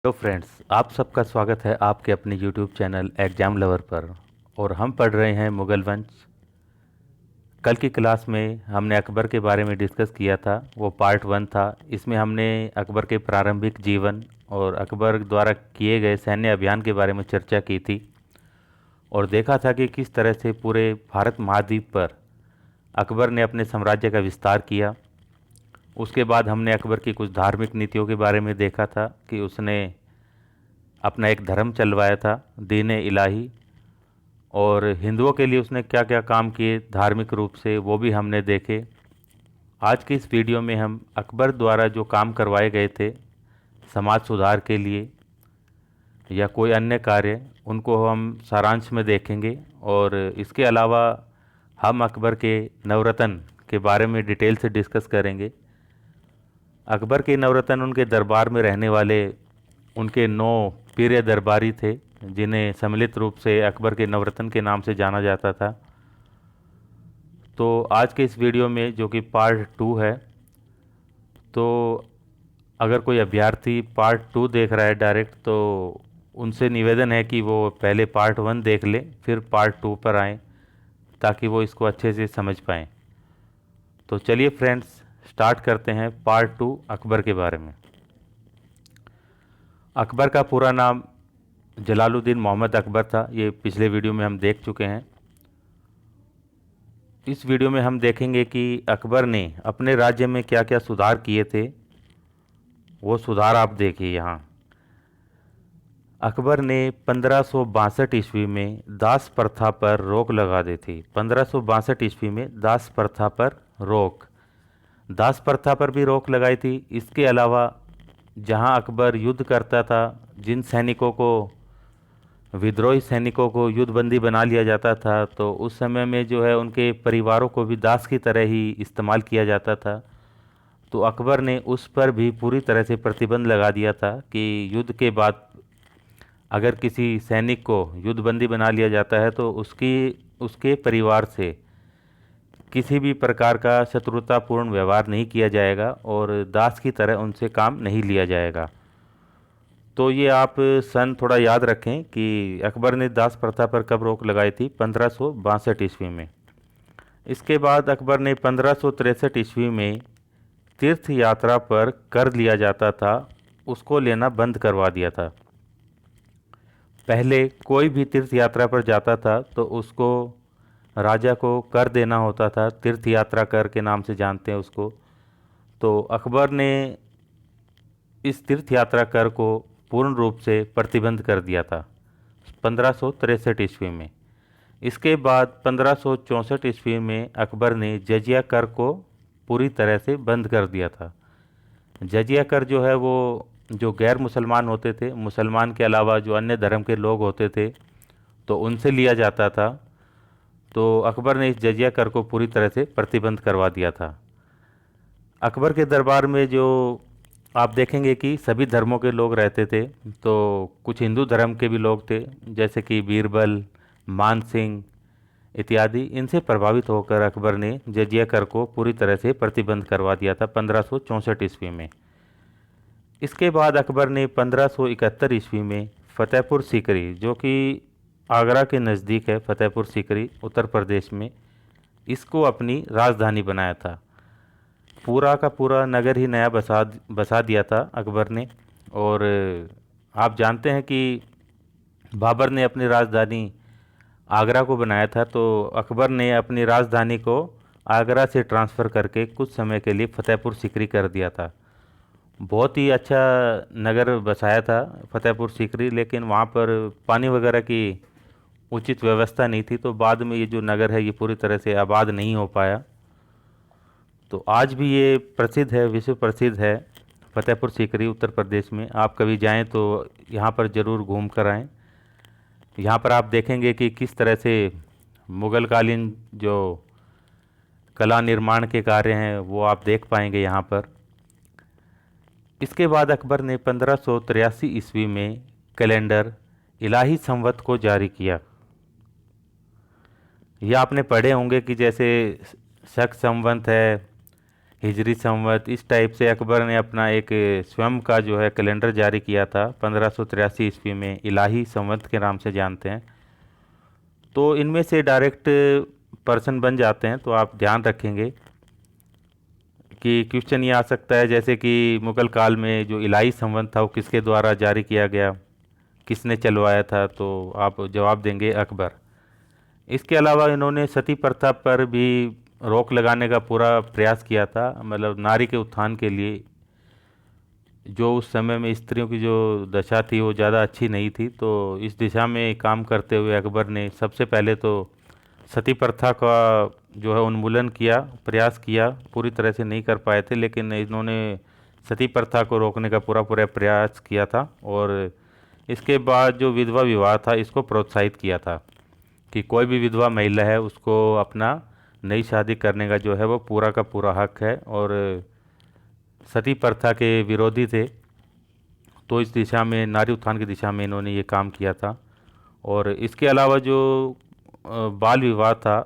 Hello friends, आप सबका स्वागत है आपके अपने यूट्यूब चैनल एग्जाम लवर पर। और हम पढ़ रहे हैं मुगल वंश। कल की क्लास में हमने अकबर के बारे में डिस्कस किया था, वो पार्ट 1 था। इसमें हमने अकबर के प्रारंभिक जीवन और अकबर द्वारा किए गए सैन्य अभियान के बारे में चर्चा की थी और देखा था कि किस तरह से पूरे भारत महाद्वीप पर अकबर ने अपने साम्राज्य का विस्तार किया। उसके बाद हमने अकबर की कुछ धार्मिक नीतियों के बारे में देखा था कि उसने अपना एक धर्म चलवाया था, दीन इलाही। और हिंदुओं के लिए उसने क्या क्या काम किए धार्मिक रूप से, वो भी हमने देखे। आज की इस वीडियो में हम अकबर द्वारा जो काम करवाए गए थे समाज सुधार के लिए या कोई अन्य कार्य, उनको हम सारांश में देखेंगे। और इसके अलावा हम अकबर के नवरत्न के बारे में डिटेल से डिस्कस करेंगे। अकबर के नवरत्न उनके दरबार में रहने वाले उनके 9 प्रिय दरबारी थे, जिन्हें सम्मिलित रूप से अकबर के नवरत्न के नाम से जाना जाता था। तो आज के इस वीडियो में, जो कि पार्ट 2 है, तो अगर कोई अभ्यर्थी पार्ट 2 देख रहा है डायरेक्ट, तो उनसे निवेदन है कि वो पहले पार्ट 1 देख ले, फिर पार्ट 2 पर आएँ, ताकि वो इसको अच्छे से समझ पाएँ। तो चलिए फ्रेंड्स, स्टार्ट करते हैं पार्ट 2 अकबर के बारे में। अकबर का पूरा नाम जलालुद्दीन मोहम्मद अकबर था। ये पिछले वीडियो में हम देख चुके हैं। इस वीडियो में हम देखेंगे कि अकबर ने अपने राज्य में क्या क्या सुधार किए थे। वो सुधार आप देखिए यहाँ। अकबर ने 1562 ईस्वी में दास प्रथा पर रोक लगा दी थी। 1562 ईस्वी में दास प्रथा पर रोक, दास प्रथा पर भी रोक लगाई थी। इसके अलावा जहाँ अकबर युद्ध करता था, जिन सैनिकों को, विद्रोही सैनिकों को युद्धबंदी बना लिया जाता था, तो उस समय में जो है उनके परिवारों को भी दास की तरह ही इस्तेमाल किया जाता था। तो अकबर ने उस पर भी पूरी तरह से प्रतिबंध लगा दिया था कि युद्ध के बाद अगर किसी सैनिक को युद्धबंदी बना लिया जाता है तो उसके परिवार से किसी भी प्रकार का शत्रुतापूर्ण व्यवहार नहीं किया जाएगा और दास की तरह उनसे काम नहीं लिया जाएगा। तो ये आप सन थोड़ा याद रखें कि अकबर ने दास प्रथा पर कब रोक लगाई थी, 1562 ईस्वी में। इसके बाद अकबर ने 1563 ईस्वी में तीर्थ यात्रा पर कर लिया जाता था, उसको लेना बंद करवा दिया था। पहले कोई भी तीर्थ यात्रा पर जाता था तो उसको राजा को कर देना होता था, तीर्थ यात्रा कर के नाम से जानते हैं उसको। तो अकबर ने इस तीर्थ यात्रा कर को पूर्ण रूप से प्रतिबंध कर दिया था 1563 ईस्वी में। इसके बाद 1564 ईस्वी में अकबर ने जजिया कर को पूरी तरह से बंद कर दिया था। जजिया कर जो है वो जो गैर मुसलमान होते थे, मुसलमान के अलावा जो अन्य धर्म के लोग होते थे, तो उनसे लिया जाता था। तो अकबर ने इस जजिया कर को पूरी तरह से प्रतिबंध करवा दिया था। अकबर के दरबार में जो आप देखेंगे कि सभी धर्मों के लोग रहते थे। तो कुछ हिंदू धर्म के भी लोग थे, जैसे कि बीरबल, मान सिंह इत्यादि। इनसे प्रभावित होकर अकबर ने जजिया कर को पूरी तरह से प्रतिबंध करवा दिया था 1564 ईस्वी में। इसके बाद अकबर ने 1571 ईस्वी में फतेहपुर सीकरी, जो कि आगरा के नज़दीक है, फतेहपुर सीकरी उत्तर प्रदेश में, इसको अपनी राजधानी बनाया था। पूरा का पूरा नगर ही नया बसा बसा दिया था अकबर ने। और आप जानते हैं कि बाबर ने अपनी राजधानी आगरा को बनाया था, तो अकबर ने अपनी राजधानी को आगरा से ट्रांसफ़र करके कुछ समय के लिए फतेहपुर सीकरी कर दिया था। बहुत ही अच्छा नगर बसाया था फतेहपुर सीकरी, लेकिन वहाँ पर पानी वगैरह की उचित व्यवस्था नहीं थी, तो बाद में ये जो नगर है ये पूरी तरह से आबाद नहीं हो पाया। तो आज भी ये प्रसिद्ध है, विश्व प्रसिद्ध है फतेहपुर सीकरी उत्तर प्रदेश में। आप कभी जाएं तो यहाँ पर ज़रूर घूम कर आएँ। यहाँ पर आप देखेंगे कि किस तरह से मुग़ल कालीन जो कला निर्माण के कार्य हैं वो आप देख पाएंगे यहाँ पर। इसके बाद अकबर ने 1583 ईस्वी में कैलेंडर इलाही संवत को जारी किया। यह आपने पढ़े होंगे कि जैसे शक संवत है, हिजरी संवत, इस टाइप से अकबर ने अपना एक स्वयं का जो है कैलेंडर जारी किया था 1583 ईस्वी में, इलाही संवत के नाम से जानते हैं। तो इनमें से डायरेक्ट पर्सन बन जाते हैं, तो आप ध्यान रखेंगे कि क्वेश्चन ये आ सकता है जैसे कि मुगल काल में जो इलाही संवत था वो किसके द्वारा जारी किया गया, किसने चलवाया था, तो आप जवाब देंगे अकबर। इसके अलावा इन्होंने सती प्रथा पर भी रोक लगाने का पूरा प्रयास किया था, मतलब नारी के उत्थान के लिए। जो उस समय में स्त्रियों की जो दशा थी वो ज़्यादा अच्छी नहीं थी, तो इस दिशा में काम करते हुए अकबर ने सबसे पहले तो सती प्रथा का जो है उन्मूलन किया, प्रयास किया। पूरी तरह से नहीं कर पाए थे, लेकिन इन्होंने सती प्रथा को रोकने का पूरा पूरा प्रयास किया था। और इसके बाद जो विधवा विवाह था इसको प्रोत्साहित किया था कि कोई भी विधवा महिला है उसको अपना नई शादी करने का जो है वो पूरा का पूरा हक है, और सती प्रथा के विरोधी थे। तो इस दिशा में, नारी उत्थान की दिशा में इन्होंने ये काम किया था। और इसके अलावा जो बाल विवाह था,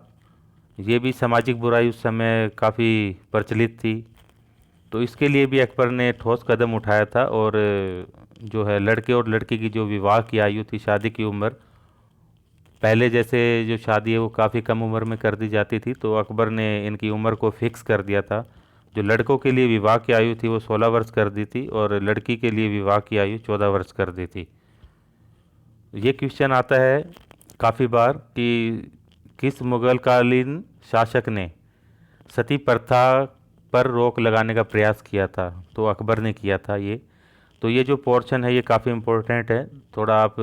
ये भी सामाजिक बुराई उस समय काफ़ी प्रचलित थी। तो इसके लिए भी अकबर ने ठोस कदम उठाया था, और जो है लड़के और लड़की की जो विवाह की आयु थी, शादी की उम्र, पहले जैसे जो शादी है वो काफ़ी कम उम्र में कर दी जाती थी, तो अकबर ने इनकी उम्र को फिक्स कर दिया था। जो लड़कों के लिए विवाह की आयु थी वो 16 वर्ष कर दी थी, और लड़की के लिए विवाह की आयु 14 वर्ष कर दी थी। ये क्वेश्चन आता है काफ़ी बार कि किस मुगल कालीन शासक ने सती प्रथा पर रोक लगाने का प्रयास किया था, तो अकबर ने किया था ये। तो ये जो पोर्शन है ये काफ़ी इम्पोर्टेंट है, थोड़ा आप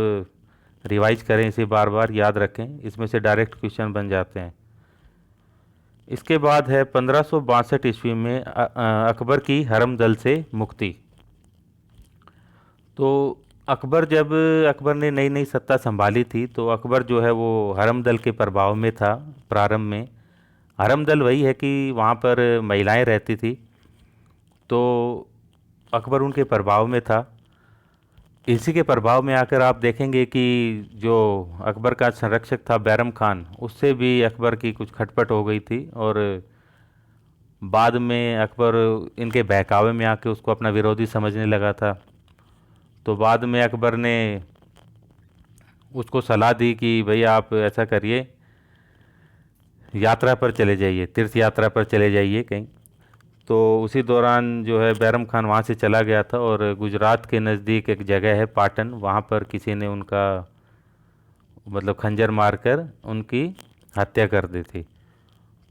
रिवाइज करें, इसे बार बार याद रखें, इसमें से डायरेक्ट क्वेश्चन बन जाते हैं। इसके बाद है 1562 ईस्वी में अकबर की हरमदल से मुक्ति। तो अकबर ने नई नई सत्ता संभाली थी, तो अकबर जो है वो हरमदल के प्रभाव में था प्रारंभ में। हरमदल वही है कि वहाँ पर महिलाएं रहती थी, तो अकबर उनके प्रभाव में था। इसी के प्रभाव में आकर आप देखेंगे कि जो अकबर का संरक्षक था बैरम खान, उससे भी अकबर की कुछ खटपट हो गई थी, और बाद में अकबर इनके बहकावे में आके उसको अपना विरोधी समझने लगा था। तो बाद में अकबर ने उसको सलाह दी कि भाई आप ऐसा करिए, यात्रा पर चले जाइए, तीर्थ यात्रा पर चले जाइए कहीं। तो उसी दौरान जो है बैरम खान वहाँ से चला गया था, और गुजरात के नज़दीक एक जगह है पाटन, वहाँ पर किसी ने उनका मतलब खंजर मारकर उनकी हत्या कर दी थी।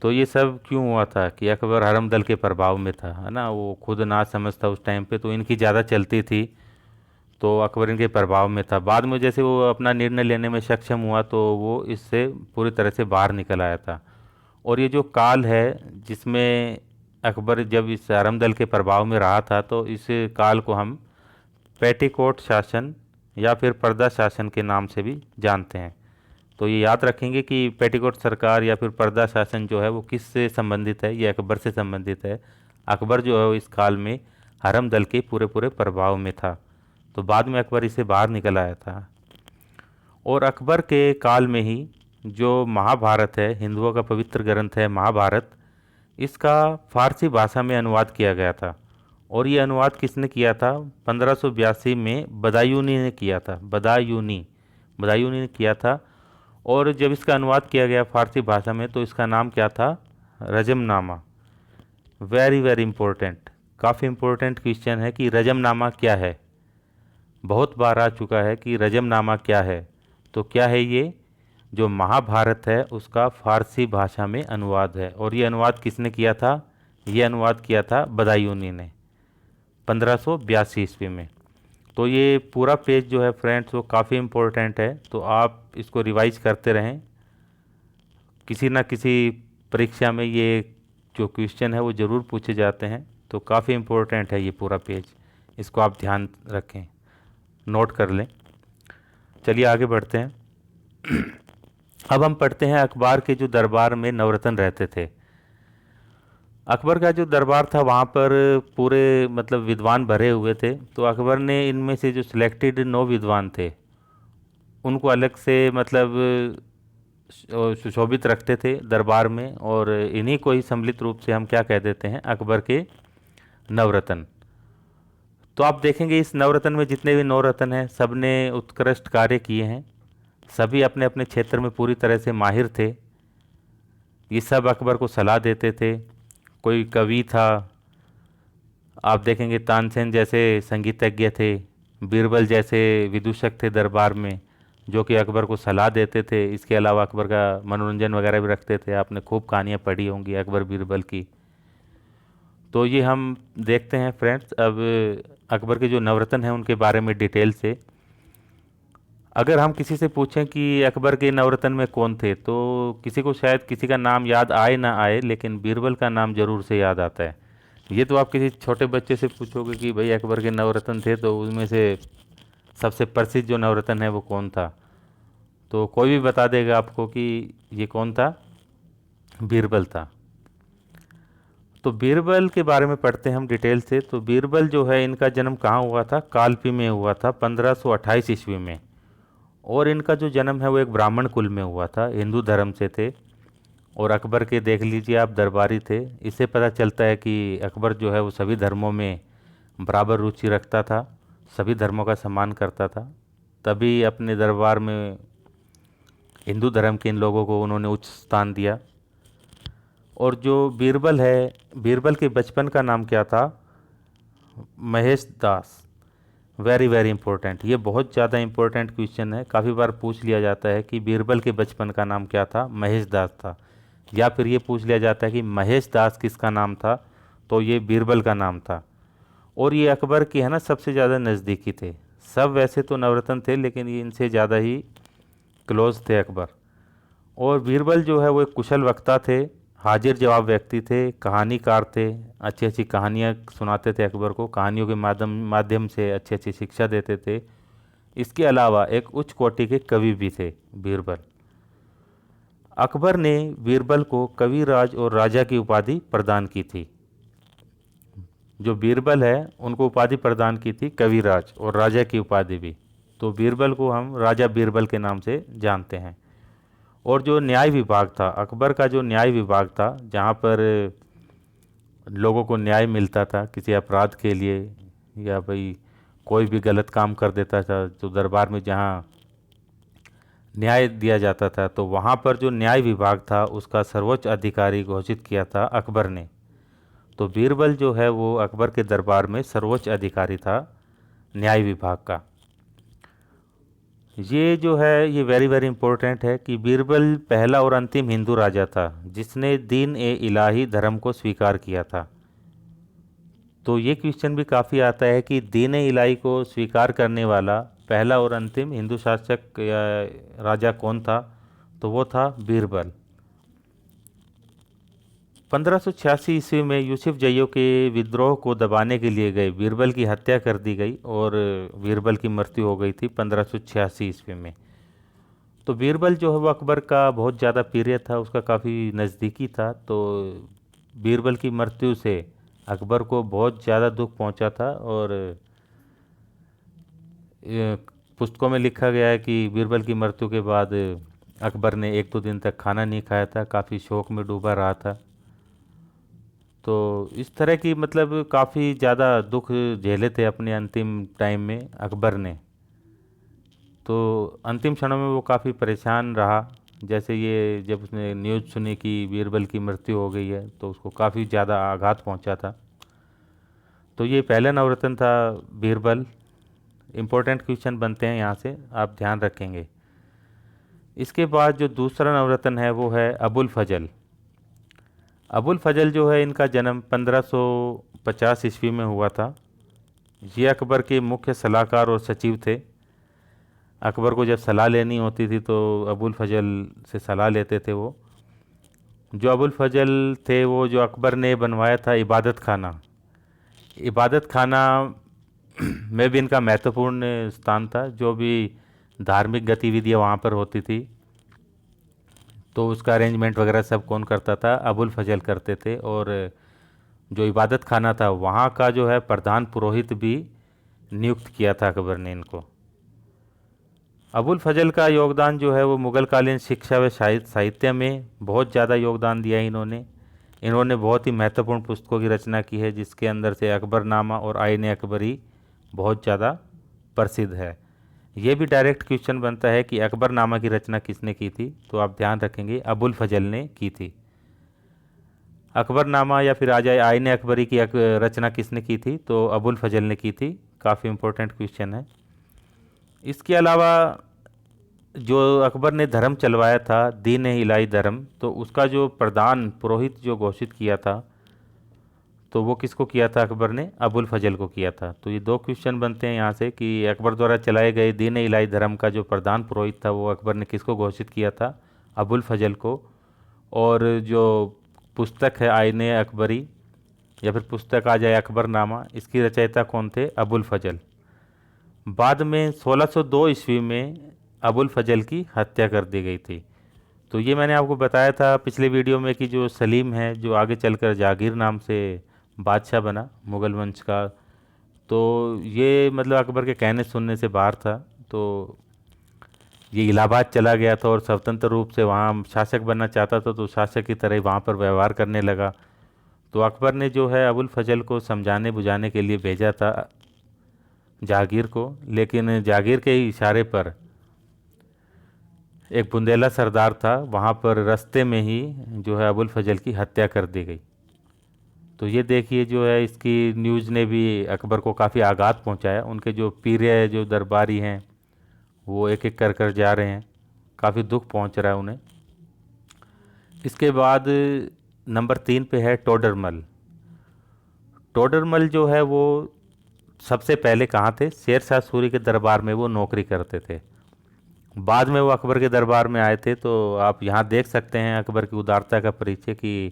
तो ये सब क्यों हुआ था कि अकबर हरमदल के प्रभाव में था, है ना, वो खुद ना समझ था उस टाइम पे, तो इनकी ज़्यादा चलती थी, तो अकबर इनके प्रभाव में था। बाद में जैसे वो अपना निर्णय लेने में सक्षम हुआ, तो वो इससे पूरी तरह से बाहर निकल आया था। और ये जो काल है जिसमें अकबर जब इस हरमदल के प्रभाव में रहा था, तो इस काल को हम पेटीकोट शासन या फिर पर्दा शासन के नाम से भी जानते हैं। तो ये याद रखेंगे कि पेटीकोट सरकार या फिर पर्दा शासन जो है वो किससे संबंधित है, ये अकबर से संबंधित है। अकबर जो है वो इस काल में हरमदल के पूरे पूरे प्रभाव में था, तो बाद में अकबर इसे बाहर निकल आया था। और अकबर के काल में ही जो महाभारत है, हिंदुओं का पवित्र ग्रंथ है महाभारत, इसका फारसी भाषा में अनुवाद किया गया था। और ये अनुवाद किसने किया था? 1582 में बदायूनी ने किया था। बदायूनी ने किया था। और जब इसका अनुवाद किया गया फारसी भाषा में, तो इसका नाम क्या था? रजमनामा। वेरी वेरी इंपॉर्टेंट, काफ़ी इंपॉर्टेंट क्वेश्चन है कि रजमनामा क्या है। बहुत बार आ चुका है कि रजमनामा क्या है। तो क्या है ये? जो महाभारत है उसका फारसी भाषा में अनुवाद है। और ये अनुवाद किसने किया था? ये अनुवाद किया था बदायूनी ने 1582 ईस्वी में। तो ये पूरा पेज जो है फ्रेंड्स वो काफ़ी इम्पोर्टेंट है, तो आप इसको रिवाइज करते रहें। किसी ना किसी परीक्षा में ये जो क्वेश्चन है वो ज़रूर पूछे जाते हैं, तो काफ़ी इम्पोर्टेंट है ये पूरा पेज, इसको आप ध्यान रखें, नोट कर लें। चलिए आगे बढ़ते हैं। अब हम पढ़ते हैं अकबर के जो दरबार में नवरत्न रहते थे। अकबर का जो दरबार था वहाँ पर पूरे मतलब विद्वान भरे हुए थे, तो अकबर ने इनमें से जो सिलेक्टेड 9 विद्वान थे उनको अलग से मतलब सुशोभित रखते थे दरबार में, और इन्हीं को ही सम्मिलित रूप से हम क्या कह देते हैं, अकबर के नवरत्न। तो आप देखेंगे इस नवरत्न में जितने भी नवरत्न हैं सब ने उत्कृष्ट कार्य किए हैं, सभी अपने अपने क्षेत्र में पूरी तरह से माहिर थे। ये सब अकबर को सलाह देते थे। कोई कवि था, आप देखेंगे तानसेन जैसे संगीतज्ञ थे, बीरबल जैसे विदूषक थे दरबार में जो कि अकबर को सलाह देते थे। इसके अलावा अकबर का मनोरंजन वगैरह भी रखते थे। आपने खूब कहानियाँ पढ़ी होंगी अकबर बीरबल की। तो ये हम देखते हैं फ्रेंड्स अब अकबर के जो नवरत्न हैं उनके बारे में डिटेल से। अगर हम किसी से पूछें कि अकबर के नवरत्न में कौन थे, तो किसी को शायद किसी का नाम याद आए ना आए, लेकिन बीरबल का नाम ज़रूर से याद आता है। ये तो आप किसी छोटे बच्चे से पूछोगे कि भाई अकबर के नवरत्न थे, तो उसमें से सबसे प्रसिद्ध जो नवरत्न है वो कौन था, तो कोई भी बता देगा आपको कि ये कौन था, बीरबल था। तो बीरबल के बारे में पढ़ते हैं हम डिटेल से। तो बीरबल जो है इनका जन्म कहाँ हुआ था, कालपी में हुआ था 1528 ईस्वी में। और इनका जो जन्म है वो एक ब्राह्मण कुल में हुआ था, हिंदू धर्म से थे। और अकबर के देख लीजिए आप दरबारी थे। इससे पता चलता है कि अकबर जो है वो सभी धर्मों में बराबर रुचि रखता था, सभी धर्मों का सम्मान करता था। तभी अपने दरबार में हिंदू धर्म के इन लोगों को उन्होंने उच्च स्थान दिया। और जो बीरबल है, बीरबल के बचपन का नाम क्या था, महेश दास। वेरी वेरी इंपॉर्टेंट, ये बहुत ज़्यादा इंपॉर्टेंट क्वेश्चन है। काफ़ी बार पूछ लिया जाता है कि बीरबल के बचपन का नाम क्या था, महेश दास था। या फिर ये पूछ लिया जाता है कि महेश दास किसका नाम था, तो ये बीरबल का नाम था। और ये अकबर के है ना सबसे ज़्यादा नज़दीकी थे। सब वैसे तो नवरत्न थे, लेकिन ये इनसे ज़्यादा ही क्लोज थे अकबर। और बीरबल जो है वो एक कुशल वक्ता थे, हाजिर जवाब व्यक्ति थे, कहानीकार थे। अच्छी अच्छी कहानियाँ सुनाते थे अकबर को, कहानियों के माध्यम से अच्छी अच्छी शिक्षा देते थे। इसके अलावा एक उच्च कोटि के कवि भी थे बीरबल। अकबर ने बीरबल को कविराज और राजा की उपाधि प्रदान की थी। जो बीरबल है उनको उपाधि प्रदान की थी कविराज, और राजा की उपाधि भी। तो बीरबल को हम राजा बीरबल के नाम से जानते हैं। और जो न्याय विभाग था, अकबर का जो न्याय विभाग था, जहाँ पर लोगों को न्याय मिलता था किसी अपराध के लिए, या भाई कोई भी गलत काम कर देता था, तो दरबार में जहाँ न्याय दिया जाता था, तो वहाँ पर जो न्याय विभाग था उसका सर्वोच्च अधिकारी घोषित किया था अकबर ने। तो बीरबल जो है वो अकबर के दरबार में सर्वोच्च अधिकारी था न्याय विभाग का। ये जो है ये वेरी वेरी इंपॉर्टेंट है कि बीरबल पहला और अंतिम हिंदू राजा था जिसने दीन ए इलाही धर्म को स्वीकार किया था। तो ये क्वेश्चन भी काफ़ी आता है कि दीन ए इलाही को स्वीकार करने वाला पहला और अंतिम हिंदू शासक या राजा कौन था, तो वो था बीरबल। 1586 ईस्वी में यूसुफ जैयो के विद्रोह को दबाने के लिए गए बीरबल की हत्या कर दी गई, और बीरबल की मृत्यु हो गई थी 1586 ईस्वी में। तो बीरबल जो है वो अकबर का बहुत ज़्यादा प्रिय था, उसका काफ़ी नज़दीकी था। तो बीरबल की मृत्यु से अकबर को बहुत ज़्यादा दुख पहुंचा था। और पुस्तकों में लिखा गया है कि बीरबल की मृत्यु के बाद अकबर ने 1-2 दिन तक खाना नहीं खाया था, काफ़ी शोक में डूबा रहा था। तो इस तरह की मतलब काफ़ी ज़्यादा दुख झेले थे अपने अंतिम टाइम में अकबर ने। तो अंतिम क्षणों में वो काफ़ी परेशान रहा। जैसे ये जब उसने न्यूज़ सुनी कि बीरबल की मृत्यु हो गई है, तो उसको काफ़ी ज़्यादा आघात पहुंचा था। तो ये पहला नवरत्न था बीरबल। इम्पोर्टेंट क्वेश्चन बनते हैं यहाँ से, आप ध्यान रखेंगे। इसके बाद जो दूसरा नवरत्न है वो है अबुल फजल। अबुल फजल जो है इनका जन्म 1550 ईस्वी में हुआ था। ये अकबर के मुख्य सलाहकार और सचिव थे। अकबर को जब सलाह लेनी होती थी तो अबुल फजल से सलाह लेते थे वो। जो अबुल फजल थे वो जो अकबर ने बनवाया था इबादत खाना, इबादत खाना में भी इनका महत्वपूर्ण स्थान था। जो भी धार्मिक गतिविधियाँ वहाँ पर होती थी तो उसका अरेंजमेंट वगैरह सब कौन करता था, अबुल फजल करते थे। और जो इबादत खाना था वहाँ का जो है प्रधान पुरोहित भी नियुक्त किया था अकबर ने इनको। अबुल फजल का योगदान जो है वो मुग़ल कालीन शिक्षा व साहित्य में बहुत ज़्यादा योगदान दिया है इन्होंने। इन्होंने बहुत ही महत्वपूर्ण पुस्तकों की रचना की है, जिसके अंदर से अकबरनामा और आईन अकबरी बहुत ज़्यादा प्रसिद्ध है। ये भी डायरेक्ट क्वेश्चन बनता है कि अकबरनामा की रचना किसने की थी, तो आप ध्यान रखेंगे अबुल फजल ने की थी। अकबरनामा या फिर आ जाए आईन अकबरी की रचना किसने की थी, तो अबुल फजल ने की थी। काफ़ी इम्पोर्टेंट क्वेश्चन है। इसके अलावा जो अकबर ने धर्म चलवाया था, दीन इलाही धर्म, तो उसका जो प्रधान पुरोहित जो घोषित किया था, तो वो किसको किया था अकबर ने? अबुल फजल को किया था। तो ये दो क्वेश्चन बनते हैं यहाँ से कि अकबर द्वारा चलाए गए दीन इलाही धर्म का जो प्रधान पुरोहित था वो अकबर ने किसको घोषित किया था? अबुल फजल को। और जो पुस्तक है आईन अकबरी या फिर पुस्तक आ जाए अकबरनामा, इसकी रचयिता कौन थे? अबुल फजल। बाद में 1602 ईस्वी में अबुल फजल की हत्या कर दी गई थी। तो ये मैंने आपको बताया था पिछले वीडियो में कि जो सलीम है, जो आगे चलकर जहांगीर नाम से बादशाह बना मुग़ल वंश का, तो ये मतलब अकबर के कहने सुनने से बाहर था। तो ये इलाहाबाद चला गया था और स्वतंत्र रूप से वहाँ शासक बनना चाहता था, तो शासक की तरह वहाँ पर व्यवहार करने लगा। तो अकबर ने जो है अबुल फजल को समझाने बुझाने के लिए भेजा था जहांगीर को, लेकिन जहांगीर के ही इशारे पर एक बुंदेला सरदार था, वहाँ पर रास्ते में ही जो है अबुल फजल की हत्या कर दी गई। तो ये देखिए जो है इसकी न्यूज़ ने भी अकबर को काफ़ी आघात पहुँचाया। उनके जो पीरे जो दरबारी हैं वो एक एक कर कर जा रहे हैं, काफ़ी दुख पहुँच रहा है उन्हें। इसके बाद नंबर 3 पे है टोडरमल। टोडरमल जो है वो सबसे पहले कहाँ थे? शेरशाह सूरी के दरबार में वो नौकरी करते थे। बाद में वो अकबर के दरबार में आए थे। तो आप यहाँ देख सकते हैं अकबर की उदारता का परिचय कि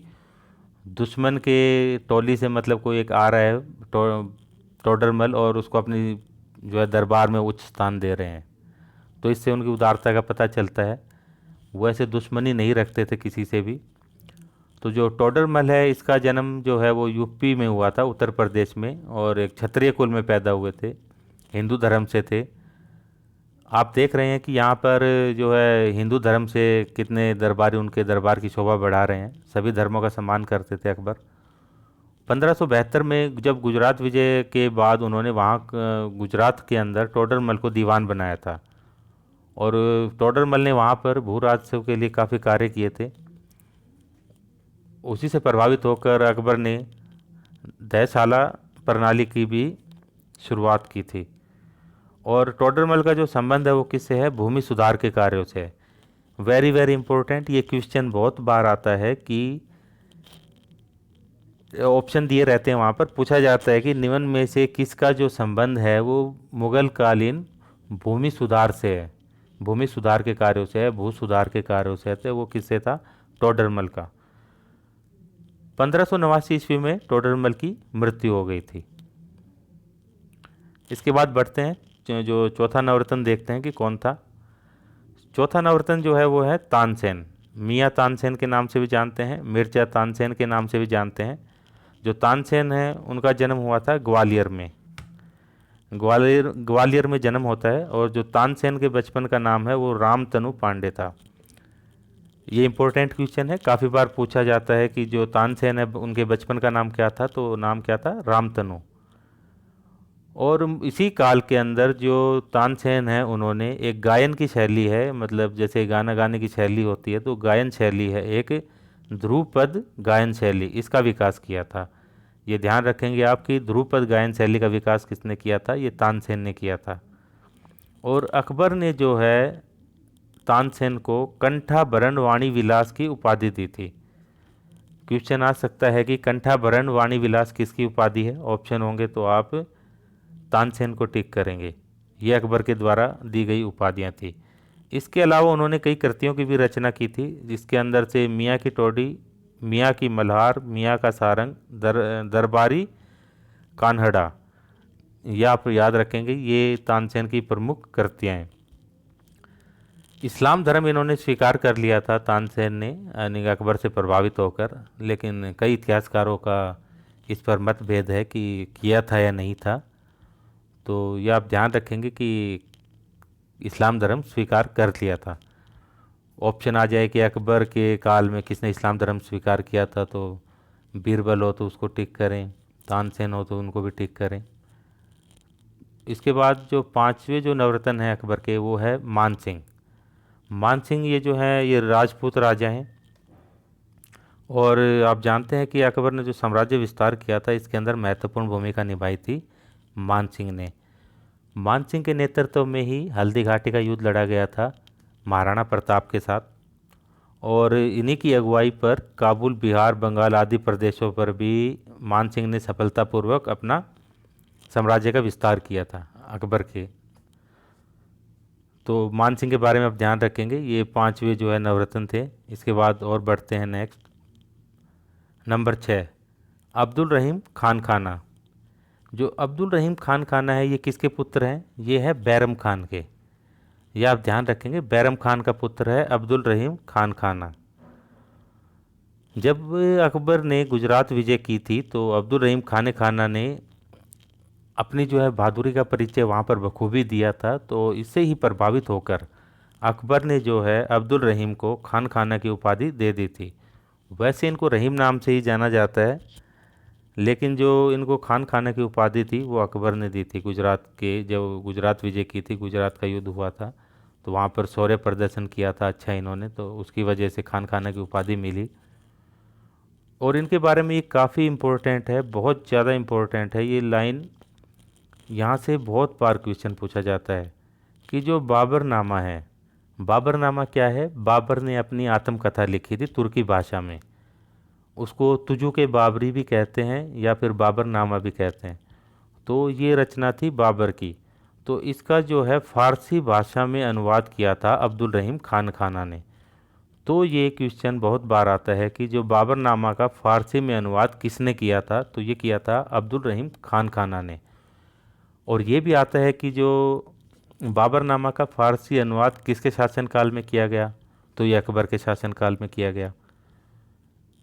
दुश्मन के टोली से मतलब कोई एक आ रहा है टोडरमल और उसको अपनी जो है दरबार में उच्च स्थान दे रहे हैं, तो इससे उनकी उदारता का पता चलता है। वो ऐसे दुश्मनी नहीं रखते थे किसी से भी। तो जो टोडरमल है, इसका जन्म जो है वो यूपी में हुआ था, उत्तर प्रदेश में, और एक क्षत्रिय कुल में पैदा हुए थे, हिंदू धर्म से थे। आप देख रहे हैं कि यहाँ पर जो है हिंदू धर्म से कितने दरबारी उनके दरबार की शोभा बढ़ा रहे हैं। सभी धर्मों का सम्मान करते थे अकबर। 1572 में जब गुजरात विजय के बाद उन्होंने वहाँ गुजरात के अंदर टोडरमल को दीवान बनाया था, और टोडरमल ने वहाँ पर भू राजस्व के लिए काफ़ी कार्य किए थे। उसी से प्रभावित होकर अकबर ने दहशाला प्रणाली की भी शुरुआत की थी। और टोडरमल का जो संबंध है वो किससे है? भूमि सुधार के कार्यों से है। वेरी वेरी इंपॉर्टेंट, ये क्वेश्चन बहुत बार आता है कि ऑप्शन दिए रहते हैं, वहाँ पर पूछा जाता है कि निम्न में से किसका जो संबंध है वो मुग़ल कालीन भूमि सुधार से है, भूमि सुधार के कार्यों से है, भू सुधार के कार्यों से है, तो वो किससे था? टोडरमल का। 1589 ईस्वी में टोडरमल की मृत्यु हो गई थी। इसके बाद बढ़ते हैं, जो चौथा नवरत्न देखते हैं कि कौन था। चौथा नवरत्न जो है वो है तानसेन। मियाँ तानसेन के नाम से भी जानते हैं, मिर्जा तानसेन के नाम से भी जानते हैं। जो तानसेन है उनका जन्म हुआ था ग्वालियर में। ग्वालियर में जन्म होता है। और जो तानसेन के बचपन का नाम है वो रामतनु पांडे था। ये इंपॉर्टेंट क्वेश्चन है, काफ़ी बार पूछा जाता है कि जो तानसेन है उनके बचपन का नाम क्या था, तो नाम क्या था? रामतनु। और इसी काल के अंदर जो तानसेन है उन्होंने एक गायन की शैली है, मतलब जैसे गाना गाने की शैली होती है, तो गायन शैली है एक ध्रुपद गायन शैली, इसका विकास किया था। ये ध्यान रखेंगे आपकी ध्रुपद गायन शैली का विकास किसने किया था? ये तानसेन ने किया था। और अकबर ने जो है तानसेन को कंठाभरण वाणी विलास की उपाधि दी थी। क्वेश्चन आ सकता है कि कंठाभरण वाणी विलास किसकी उपाधि है? ऑप्शन होंगे तो आप तानसेन को टिक करेंगे। ये अकबर के द्वारा दी गई उपाधियाँ थी। इसके अलावा उन्होंने कई कृतियों की भी रचना की थी, जिसके अंदर से मियाँ की टोडी, मियाँ की मल्हार, मियाँ का सारंग, दरबारी कान्हड़ा, ये आप याद रखेंगे, ये तानसेन की प्रमुख कृतियाँ हैं। इस्लाम धर्म इन्होंने स्वीकार कर लिया था तानसेन ने, यानी अकबर से प्रभावित होकर, लेकिन कई इतिहासकारों का इस पर मतभेद है कि किया था या नहीं था। तो ये आप ध्यान रखेंगे कि इस्लाम धर्म स्वीकार कर लिया था। ऑप्शन आ जाए कि अकबर के काल में किसने इस्लाम धर्म स्वीकार किया था, तो बीरबल हो तो उसको टिक करें, तानसेन हो तो उनको भी टिक करें। इसके बाद जो पांचवे जो नवरत्न है अकबर के, वो है मानसिंह। मानसिंह ये जो है ये राजपूत राजा हैं, और आप जानते हैं कि अकबर ने जो साम्राज्य विस्तार किया था इसके अंदर महत्वपूर्ण भूमिका निभाई थी मानसिंह ने। मानसिंह के नेतृत्व में ही हल्दी घाटी का युद्ध लड़ा गया था महाराणा प्रताप के साथ, और इन्हीं की अगुवाई पर काबुल, बिहार, बंगाल आदि प्रदेशों पर भी मानसिंह ने सफलतापूर्वक अपना साम्राज्य का विस्तार किया था अकबर के। तो मानसिंह के बारे में आप ध्यान रखेंगे। ये पांचवे जो है नवरत्न थे। इसके बाद और बढ़ते हैं नेक्स्ट। नंबर 6, अब्दुल रहीम खान खाना। जो अब्दुल रहीम खान खाना है ये किसके पुत्र हैं? ये है बैरम खान के। ये आप ध्यान रखेंगे, बैरम खान का पुत्र है अब्दुल रहीम खान खाना। जब अकबर ने गुजरात विजय की थी तो अब्दुल रहीम खान खाना ने अपनी जो है बहादुरी का परिचय वहाँ पर बखूबी दिया था। तो इससे ही प्रभावित होकर अकबर ने जो है अब्दुल रहीम को खान खाना की उपाधि दे दी थी। वैसे इनको रहीम नाम से ही जाना जाता है, लेकिन जो इनको खान खाना की उपाधि थी वो अकबर ने दी थी। गुजरात के जब गुजरात विजय की थी, गुजरात का युद्ध हुआ था, तो वहाँ पर शौर्य प्रदर्शन किया था अच्छा इन्होंने, तो उसकी वजह से खान खाना की उपाधि मिली। और इनके बारे में ये काफ़ी इम्पोर्टेंट है, बहुत ज़्यादा इम्पोर्टेंट है ये लाइन। यहाँ से बहुत बार क्वेश्चन पूछा जाता है कि जो बाबरनामा है, बाबरनामा क्या है? बाबर ने अपनी आत्मकथा लिखी थी तुर्की भाषा में, उसको तुजु के बाबरी भी कहते हैं या फिर बाबरनामा भी कहते हैं। तो ये रचना थी बाबर की। तो इसका जो है फ़ारसी भाषा में अनुवाद किया था अब्दुल रहीम खान खाना ने। तो ये क्वेश्चन बहुत बार आता है कि जो बाबरनामा का फ़ारसी में अनुवाद किसने किया था? तो ये किया था अब्दुल रहीम खान खाना ने। और ये भी आता है कि जो बाबरनामा का फ़ारसी अनुवाद किसके शासनकाल में किया गया? तो ये अकबर के शासनकाल में किया गया।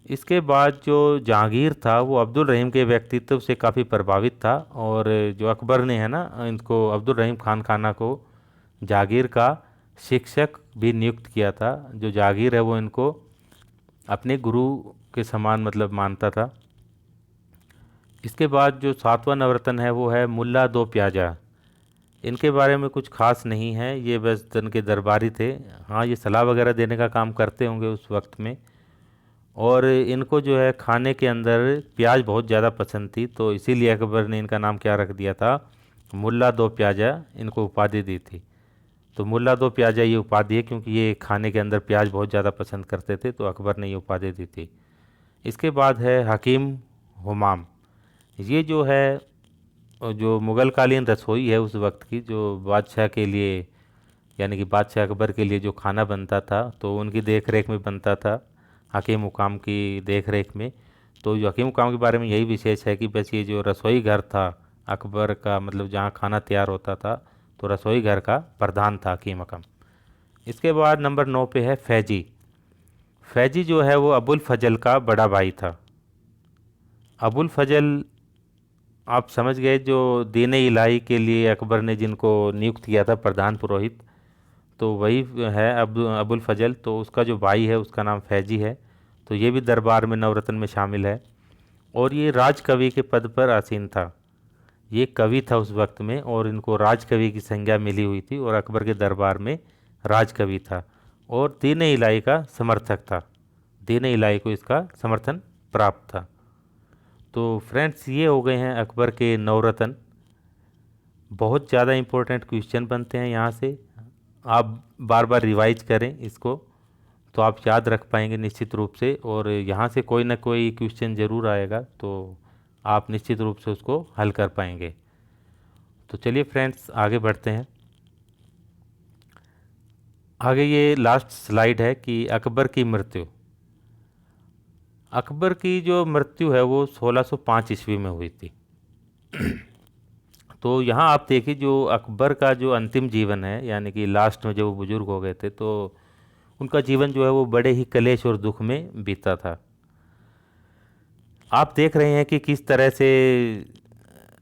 इसके बाद जो जहांगीर था वो अब्दुल रहीम के व्यक्तित्व से काफ़ी प्रभावित था, और जो अकबर ने है ना इनको अब्दुल रहीम खान खाना को जहांगीर का शिक्षक भी नियुक्त किया था। जो जहांगीर है वो इनको अपने गुरु के समान मतलब मानता था। इसके बाद जो सातवां नवरत्न है वो है मुल्ला दो प्याजा। इनके बारे में कुछ खास नहीं है, ये बस इनके दरबारी थे। हाँ, ये सलाह वगैरह देने का काम करते होंगे उस वक्त में। और इनको जो है खाने के अंदर प्याज बहुत ज़्यादा पसंद थी, तो इसीलिए अकबर ने इनका नाम क्या रख दिया था? मुल्ला दो प्याजा इनको उपाधि दी थी। तो मुल्ला दो प्याजा ये उपाधि है क्योंकि ये खाने के अंदर प्याज बहुत ज़्यादा पसंद करते थे, तो अकबर ने ये उपाधि दी थी। इसके बाद है हकीम हुमाम। ये जो है जो मुग़ल कालीन रसोई है उस वक्त की, जो बादशाह के लिए यानी कि बादशाह अकबर के लिए जो खाना बनता था तो उनकी देख रेख में बनता था, हकीम हुकाम की देख रेख में। तो जो हकीम हुकाम के बारे में यही विशेष है कि बस ये जो रसोई घर था अकबर का, मतलब जहाँ खाना तैयार होता था, तो रसोई घर का प्रधान था हकीम हुकाम। इसके बाद नंबर 9 पे है फैजी। फैजी जो है वो अबुल फजल का बड़ा भाई था। अबुल फजल आप समझ गए, जो दीन इलाही के लिए अकबर ने जिनको नियुक्त किया था प्रधान पुरोहित, तो वही है अबुल फजल। तो उसका जो भाई है उसका नाम फैजी है। तो ये भी दरबार में नवरत्न में शामिल है, और ये राजकवि के पद पर आसीन था। ये कवि था उस वक्त में, और इनको राजकवि की संज्ञा मिली हुई थी, और अकबर के दरबार में राजकवि था, और दीन इलाही का समर्थक था। दीन इलाही को इसका समर्थन प्राप्त था। तो फ्रेंड्स, ये हो गए हैं अकबर के नवरत्न। बहुत ज़्यादा इम्पोर्टेंट क्वेश्चन बनते हैं यहाँ से। आप बार बार रिवाइज करें इसको, तो आप याद रख पाएंगे निश्चित रूप से, और यहाँ से कोई ना कोई क्वेश्चन ज़रूर आएगा, तो आप निश्चित रूप से उसको हल कर पाएंगे। तो चलिए फ्रेंड्स, आगे बढ़ते हैं। आगे ये लास्ट स्लाइड है कि अकबर की मृत्यु। अकबर की जो मृत्यु है वो 1605 ईस्वी में हुई थी। तो यहाँ आप देखिए, जो अकबर का जो अंतिम जीवन है, यानी कि लास्ट में जब वो बुजुर्ग हो गए थे, तो उनका जीवन जो है वो बड़े ही कलेश और दुख में बीता था। आप देख रहे हैं कि किस तरह से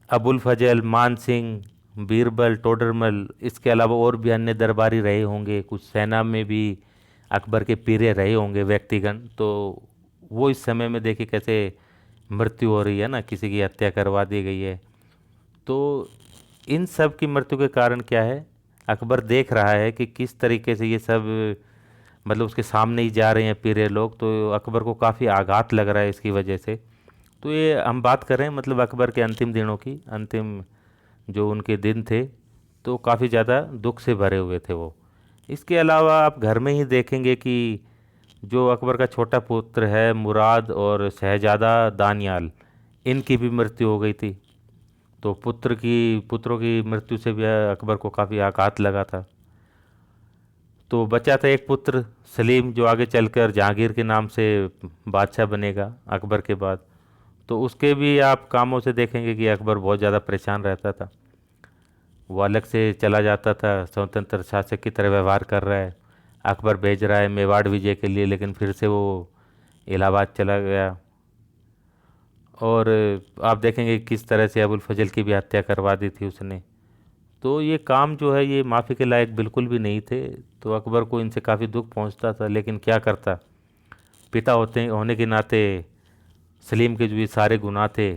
अबुल फजल, मान सिंह बीरबल, टोडरमल, इसके अलावा और भी अन्य दरबारी रहे होंगे, कुछ सेना में भी अकबर के पीरे रहे होंगे व्यक्तिगण। तो वो इस समय में देखिए कैसे मृत्यु हो रही है ना, किसी की हत्या करवा दी गई है। तो इन सब की मृत्यु के कारण क्या है, अकबर देख रहा है कि किस तरीके से ये सब मतलब उसके सामने ही जा रहे हैं पीरे लोग, तो अकबर को काफ़ी आघात लग रहा है इसकी वजह से। तो ये हम बात कर रहे हैं मतलब अकबर के अंतिम दिनों की, अंतिम जो उनके दिन थे, तो काफ़ी ज़्यादा दुख से भरे हुए थे वो। इसके अलावा आप घर में ही देखेंगे कि जो अकबर का छोटा पुत्र है मुराद और शहजादा दानियाल, इनकी भी मृत्यु हो गई थी। तो पुत्रों की मृत्यु से भी अकबर को काफ़ी आघात लगा था। तो बचा था एक पुत्र सलीम, जो आगे चलकर जहांगीर के नाम से बादशाह बनेगा अकबर के बाद। तो उसके भी आप कामों से देखेंगे कि अकबर बहुत ज़्यादा परेशान रहता था। वो अलग से चला जाता था, स्वतंत्र शासक की तरह व्यवहार कर रहा है, अकबर भेज रहा है मेवाड़ विजय के लिए, लेकिन फिर से वो इलाहाबाद चला गया। और आप देखेंगे किस तरह से अबुल फजल की भी हत्या करवा दी थी उसने। तो ये काम जो है ये माफ़ी के लायक बिल्कुल भी नहीं थे। तो अकबर को इनसे काफ़ी दुख पहुंचता था, लेकिन क्या करता, पिता होने के नाते सलीम के जो ये सारे गुनाह थे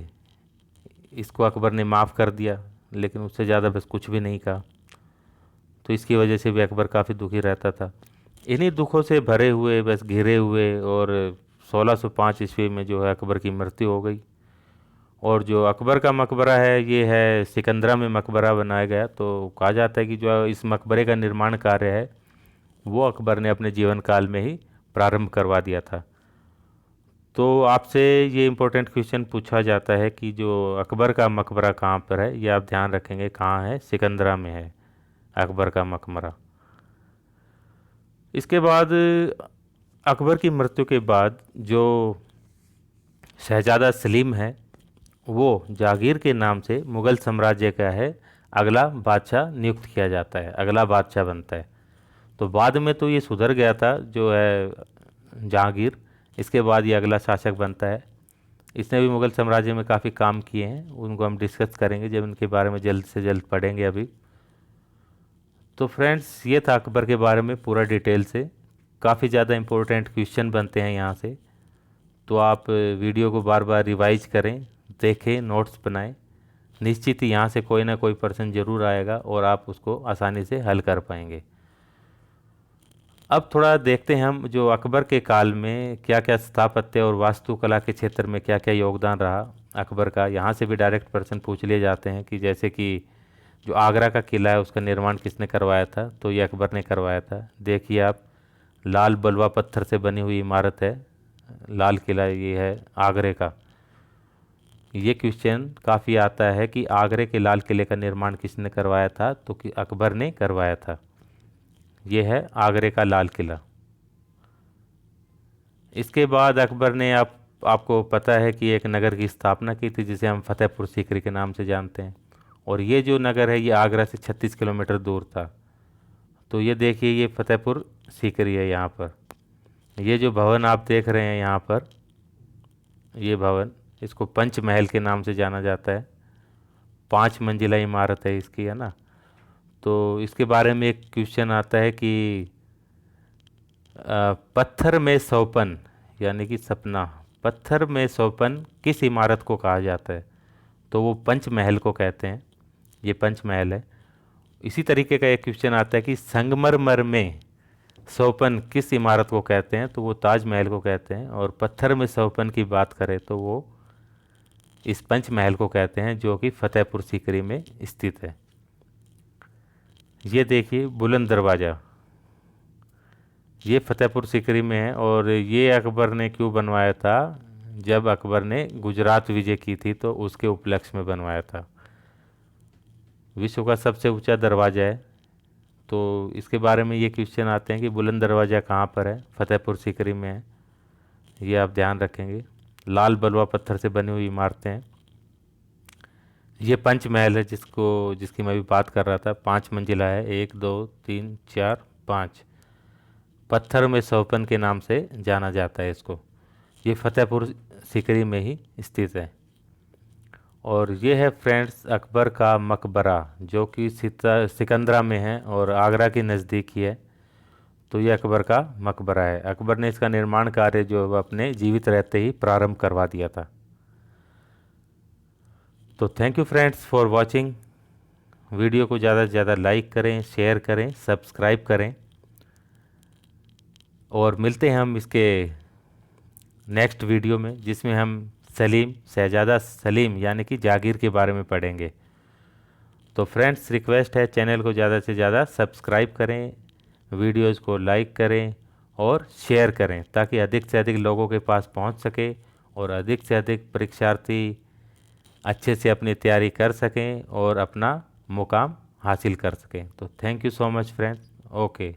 इसको अकबर ने माफ़ कर दिया, लेकिन उससे ज़्यादा बस कुछ भी नहीं कहा। तो इसकी वजह से भी अकबर काफ़ी दुखी रहता था। इन्हीं दुखों से भरे हुए, बस घिरे हुए, और 1605 ईस्वी में जो है अकबर की मृत्यु हो गई। और जो अकबर का मकबरा है ये है सिकंदरा में मकबरा बनाया गया। तो कहा जाता है कि जो इस मकबरे का निर्माण कार्य है वो अकबर ने अपने जीवन काल में ही प्रारंभ करवा दिया था। तो आपसे ये इम्पोर्टेंट क्वेश्चन पूछा जाता है कि जो अकबर का मकबरा कहाँ पर है, ये आप ध्यान रखेंगे कहाँ है, सिकंदरा में है अकबर का मकबरा। इसके बाद अकबर की मृत्यु के बाद जो शहजादा सलीम है वो जहांगीर के नाम से मुग़ल साम्राज्य का है अगला बादशाह नियुक्त किया जाता है, अगला बादशाह बनता है। तो बाद में तो ये सुधर गया था जो है जहांगीर, इसके बाद ये अगला शासक बनता है। इसने भी मुग़ल साम्राज्य में काफ़ी काम किए हैं, उनको हम डिस्कस करेंगे जब इनके बारे में जल्द से जल्द पढ़ेंगे अभी। तो फ्रेंड्स ये था अकबर के बारे में पूरा डिटेल से। काफ़ी ज़्यादा इम्पोर्टेंट क्वेश्चन बनते हैं यहाँ से, तो आप वीडियो को बार बार रिवाइज करें, देखें, नोट्स बनाएं। निश्चित ही यहाँ से कोई ना कोई पर्सन ज़रूर आएगा और आप उसको आसानी से हल कर पाएंगे। अब थोड़ा देखते हैं हम जो अकबर के काल में क्या क्या स्थापत्य और वास्तुकला के क्षेत्र में क्या क्या योगदान रहा अकबर का। यहाँ से भी डायरेक्ट पर्सन पूछ लिए जाते हैं कि जैसे कि जो आगरा का किला है उसका निर्माण किसने करवाया था, तो ये अकबर ने करवाया था। देखिए आप, लाल बलुआ पत्थर से बनी हुई इमारत है, लाल किला ये है आगरे का। ये क्वेश्चन काफ़ी आता है कि आगरे के लाल किले का निर्माण किसने करवाया था, तो कि अकबर ने करवाया था। ये है आगरे का लाल किला। इसके बाद अकबर ने आपको पता है कि एक नगर की स्थापना की थी जिसे हम फतेहपुर सीकरी के नाम से जानते हैं। और ये जो नगर है ये आगरा से 36 किलोमीटर दूर था। तो ये देखिए ये फतेहपुर सीकरी है। यहाँ पर ये जो भवन आप देख रहे हैं यहाँ पर, ये भवन, इसको पंचमहल के नाम से जाना जाता है। 5 मंजिला इमारत है इसकी, है ना। तो इसके बारे में एक क्वेश्चन आता है कि पत्थर में सोपन यानी कि सपना, पत्थर में सोपन किस इमारत को कहा जाता है, तो वो पंचमहल को कहते हैं। ये पंचमहल है। इसी तरीके का एक क्वेश्चन आता है कि संगमरमर में सोपन किस इमारत को कहते हैं, तो वो ताजमहल को कहते हैं। और पत्थर में सोपन की बात करें तो वो इस पंचमहल को कहते हैं जो कि फतेहपुर सीकरी में स्थित है। ये देखिए बुलंद दरवाज़ा, ये फतेहपुर सीकरी में है। और ये अकबर ने क्यों बनवाया था, जब अकबर ने गुजरात विजय की थी तो उसके उपलक्ष्य में बनवाया था। विश्व का सबसे ऊंचा दरवाज़ा है। तो इसके बारे में ये क्वेश्चन आते हैं कि बुलंद दरवाज़ा कहाँ पर है, फतेहपुर सीकरी में है। ये आप ध्यान रखेंगे। लाल बलुआ पत्थर से बनी हुई इमारतें हैं। ये पंचमहल है जिसकी मैं भी बात कर रहा था। 5 मंजिला है, 1 2 3 4 5। पत्थर में सोपन के नाम से जाना जाता है इसको। ये फतेहपुर सीकरी में ही स्थित है। और ये है फ्रेंड्स अकबर का मकबरा, जो कि सिकंदरा में है और आगरा के नज़दीक ही है। तो ये अकबर का मकबरा है। अकबर ने इसका निर्माण कार्य जो है वह अपने जीवित रहते ही प्रारंभ करवा दिया था। तो thank you friends for watching. Video को ज़्यादा से ज़्यादा लाइक करें, शेयर करें, सब्सक्राइब करें, और मिलते हैं हम इसके नेक्स्ट वीडियो में, जिसमें हम सलीम, शहजादा सलीम यानी कि जागीर के बारे में पढ़ेंगे। तो फ्रेंड्स रिक्वेस्ट है, चैनल को ज़्यादा से ज़्यादा सब्सक्राइब करें, वीडियोज़ को लाइक करें और शेयर करें, ताकि अधिक से अधिक लोगों के पास पहुंच सके और अधिक से अधिक परीक्षार्थी अच्छे से अपनी तैयारी कर सकें और अपना मुकाम हासिल कर सकें। तो thank you so much friends. Okay.